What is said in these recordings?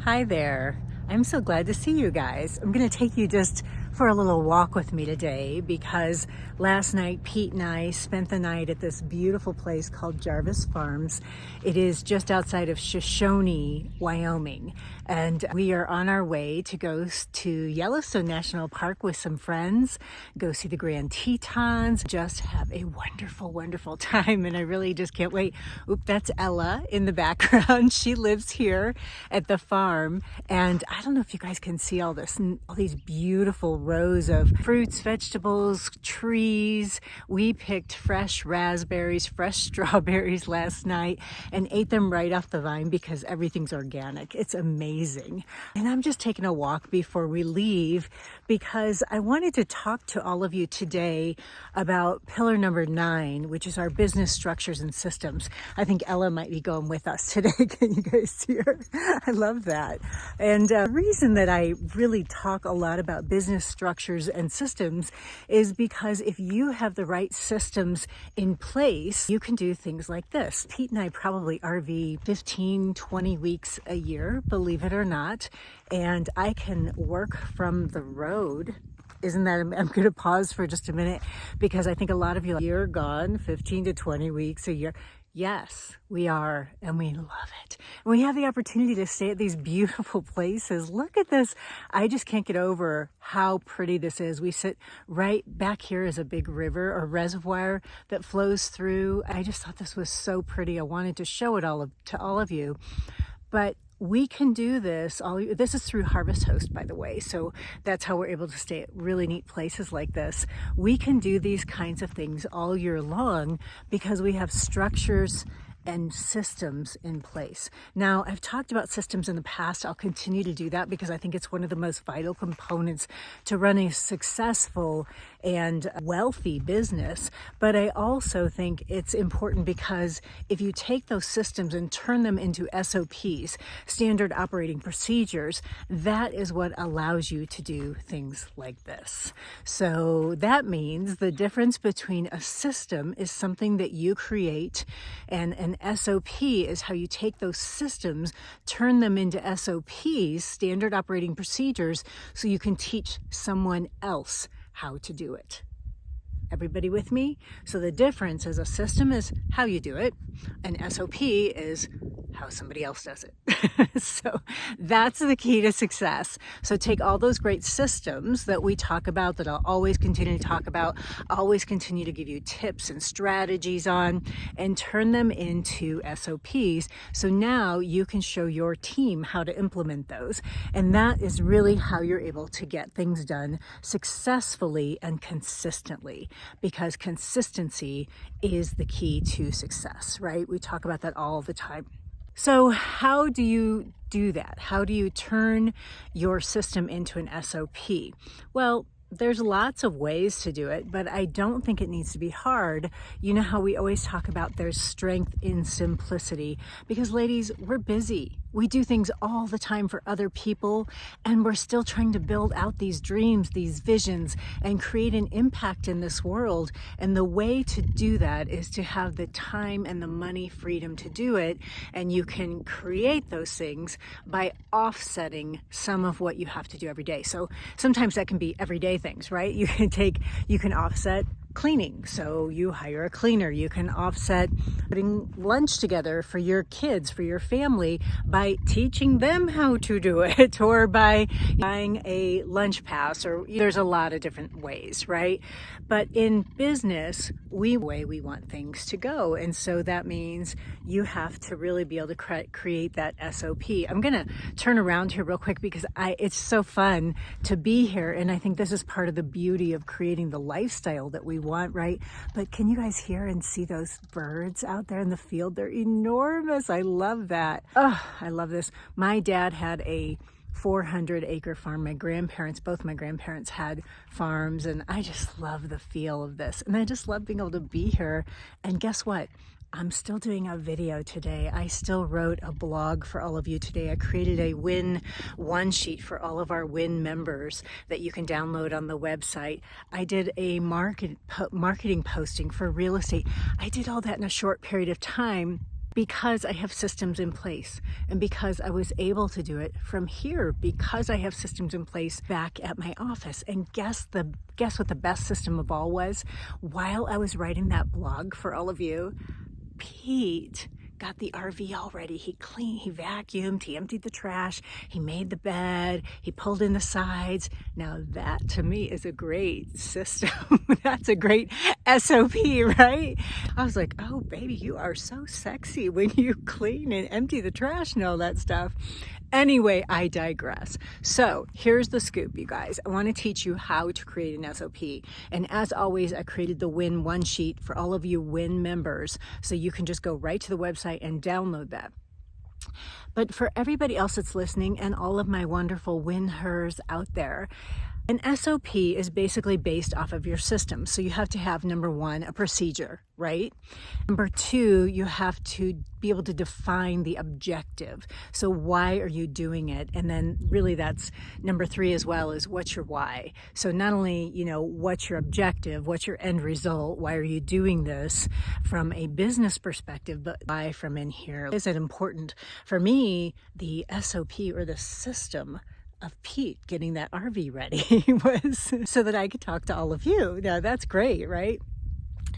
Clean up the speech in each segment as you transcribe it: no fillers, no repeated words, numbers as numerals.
Hi there. I'm so glad to see you guys. I'm going to take you just for a little walk with me today because last night Pete and I spent the night at this beautiful place called Jarvis Farms. It is just outside of Shoshone, Wyoming, and we are on our way to go to Yellowstone National Park with some friends, go see the Grand Tetons, just have a wonderful, wonderful time, and I really just can't wait. Oop, that's Ella in the background. She lives here at the farm, and I don't know if you guys can see all this, all these beautiful rows of fruits, vegetables, trees. We picked fresh raspberries, fresh strawberries last night and ate them right off the vine because everything's organic. It's amazing. And I'm just taking a walk before we leave because I wanted to talk to all of you today about pillar number 9, which is our business structures and systems. I think Ella might be going with us today. Can you guys see her? I love that. And the reason that I really talk a lot about business structures and systems is because if you have the right systems in place, you can do things like this. Pete and I probably RV 15, 20 weeks a year, believe it or not, and I can work from the road. Isn't that, I'm going to pause for just a minute because I think a lot of you, you're gone 15 to 20 weeks a year. Yes, we are, and we love it. And we have the opportunity to stay at these beautiful places. Look at this. I just can't get over how pretty this is. We sit right back here is a big river or reservoir that flows through. I just thought this was so pretty. I wanted to show it to all of you. But we can do this. This is through Harvest Host, by the way. So that's how we're able to stay at really neat places like this. We can do these kinds of things all year long because we have structures and systems in place. Now, I've talked about systems in the past. I'll continue to do that because I think it's one of the most vital components to run a successful and wealthy business. But I also think it's important because if you take those systems and turn them into SOPs, standard operating procedures, that is what allows you to do things like this. So that means the difference between a system is something that you create, and an SOP is how you take those systems, turn them into SOPs, standard operating procedures, so you can teach someone else how to do it. Everybody with me? So the difference is a system is how you do it. An SOP is how somebody else does it. So that's the key to success. So take all those great systems that we talk about, that I'll always continue to talk about, always continue to give you tips and strategies on, and turn them into SOPs. So now you can show your team how to implement those. And that is really how you're able to get things done successfully and consistently, because consistency is the key to success, right? We talk about that all the time. So how do you do that? How do you turn your system into an SOP? Well, there's lots of ways to do it, but I don't think it needs to be hard. You know how we always talk about there's strength in simplicity, because ladies, we're busy. We do things all the time for other people, and we're still trying to build out these dreams, these visions, and create an impact in this world. And the way to do that is to have the time and the money freedom to do it. And you can create those things by offsetting some of what you have to do every day. So sometimes that can be everyday things, right? You can offset cleaning. So you hire a cleaner. You can offset putting lunch together for your kids, for your family, by teaching them how to do it, or by buying a lunch pass, or there's a lot of different ways, right? But in business, we want things to go. And so that means you have to really be able to create that SOP. I'm going to turn around here real quick because it's so fun to be here. And I think this is part of the beauty of creating the lifestyle that we want, right? But can you guys hear and see those birds out there in the field? They're enormous. I love that. Oh, I love this. My dad had a 400-acre farm. Both my grandparents had farms, and I just love the feel of this. And I just love being able to be here. And guess what? I'm still doing a video today. I still wrote a blog for all of you today. I created a W.I.N one sheet for all of our W.I.N members that you can download on the website. I did a marketing posting for real estate. I did all that in a short period of time because I have systems in place and because I was able to do it from here because I have systems in place back at my office. And guess what the best system of all was? While I was writing that blog for all of you, Pete got the RV all ready. He cleaned, he vacuumed, he emptied the trash, he made the bed, he pulled in the sides. Now that to me is a great system. That's a great SOP, right? I was like, oh baby, you are so sexy when you clean and empty the trash and all that stuff. Anyway, I digress. So here's the scoop, you guys. I want to teach you how to create an SOP. And as always, I created the W.I.N one sheet for all of you W.I.N members. So you can just go right to the website and download that. But for everybody else that's listening and all of my wonderful W.I.N-hers out there, an SOP is basically based off of your system. So you have to have, number one, a procedure, right? Number two, you have to be able to define the objective. So why are you doing it? And then really that's number three as well, is what's your why? So not only, what's your objective, what's your end result, why are you doing this from a business perspective, but why from in here? Is it important? For me, the SOP or the system of Pete getting that RV ready was so that I could talk to all of you. Now that's great, right?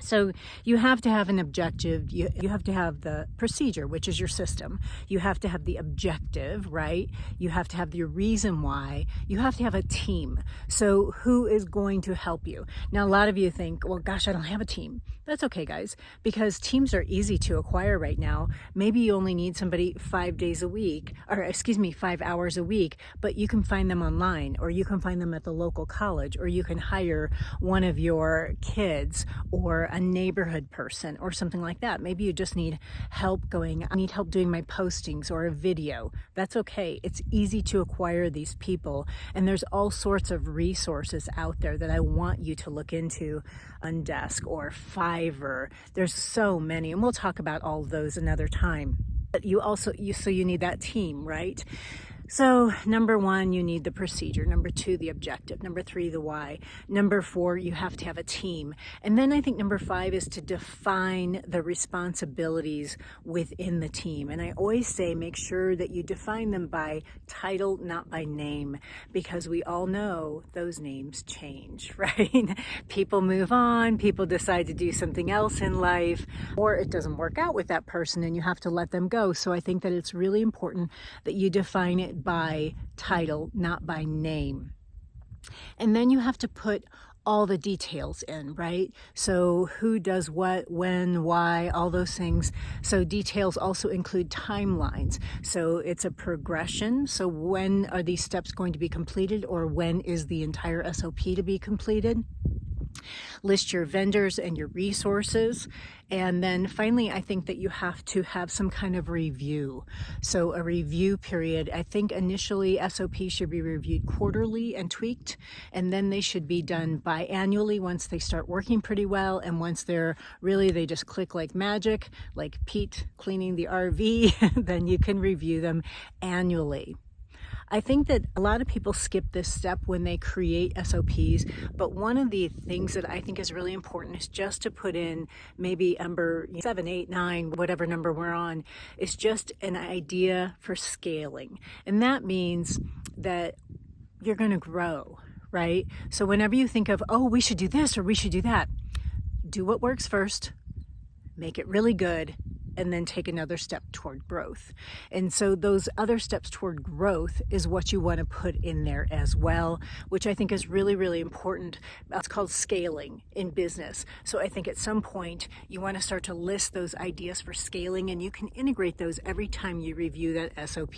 So you have to have an objective, you have to have the procedure, which is your system. You have to have the objective, right? You have to have your reason why. You have to have a team. So who is going to help you? Now, a lot of you think, well, gosh, I don't have a team. That's okay, guys, because teams are easy to acquire right now. Maybe you only need somebody 5 days a week, or 5 hours a week, but you can find them online, or you can find them at the local college, or you can hire one of your kids or a neighborhood person or something like that. Maybe you just need help I need help doing my postings or a video. That's okay. It's easy to acquire these people, and there's all sorts of resources out there that I want you to look into on Desk or Fiverr. There's so many, and we'll talk about all of those another time. But you need that team, right? So number one, you need the procedure. Number two, the objective. Number three, the why. Number four, you have to have a team. And then I think number five is to define the responsibilities within the team. And I always say, make sure that you define them by title, not by name, because we all know those names change, right? People move on, people decide to do something else in life, or it doesn't work out with that person and you have to let them go. So I think that it's really important that you define it by title, not by name. And then you have to put all the details in, right? So who does what, when, why, all those things. So details also include timelines. So it's a progression. So when are these steps going to be completed, or when is the entire SOP to be completed? List your vendors and your resources. And then finally, I think that you have to have some kind of review. So a review period, I think initially SOP should be reviewed quarterly and tweaked, and then they should be done biannually once they start working pretty well, and once they just click like magic, like Pete cleaning the RV, then you can review them annually. I think that a lot of people skip this step when they create SOPs, but one of the things that I think is really important is just to put in maybe number 7, 8, 9, whatever number we're on, is just an idea for scaling. And that means that you're going to grow, right? So whenever you think of, oh, we should do this or we should do that, do what works first, make it really good, and then take another step toward growth. And so those other steps toward growth is what you want to put in there as well, which I think is really, really important. It's called scaling in business. So I think at some point you want to start to list those ideas for scaling, and you can integrate those every time you review that SOP.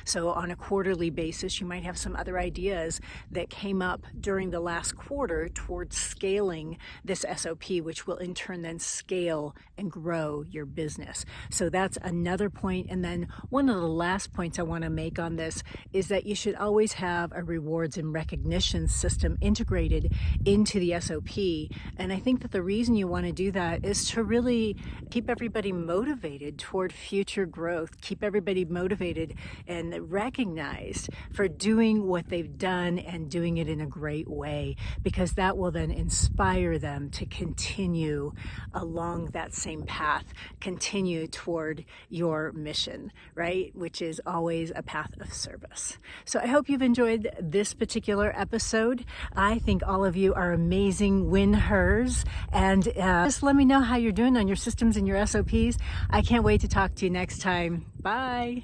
So on a quarterly basis, you might have some other ideas that came up during the last quarter towards scaling this SOP, which will in turn then scale and grow your business. So that's another point. And then one of the last points I want to make on this is that you should always have a rewards and recognition system integrated into the SOP. And I think that the reason you want to do that is to really keep everybody motivated toward future growth, keep everybody motivated and recognized for doing what they've done and doing it in a great way, because that will then inspire them to continue along that same path, continue pulling you toward your mission, right? Which is always a path of service. So I hope you've enjoyed this particular episode. I think all of you are amazing win-hers, and just let me know how you're doing on your systems and your SOPs. I can't wait to talk to you next time. Bye.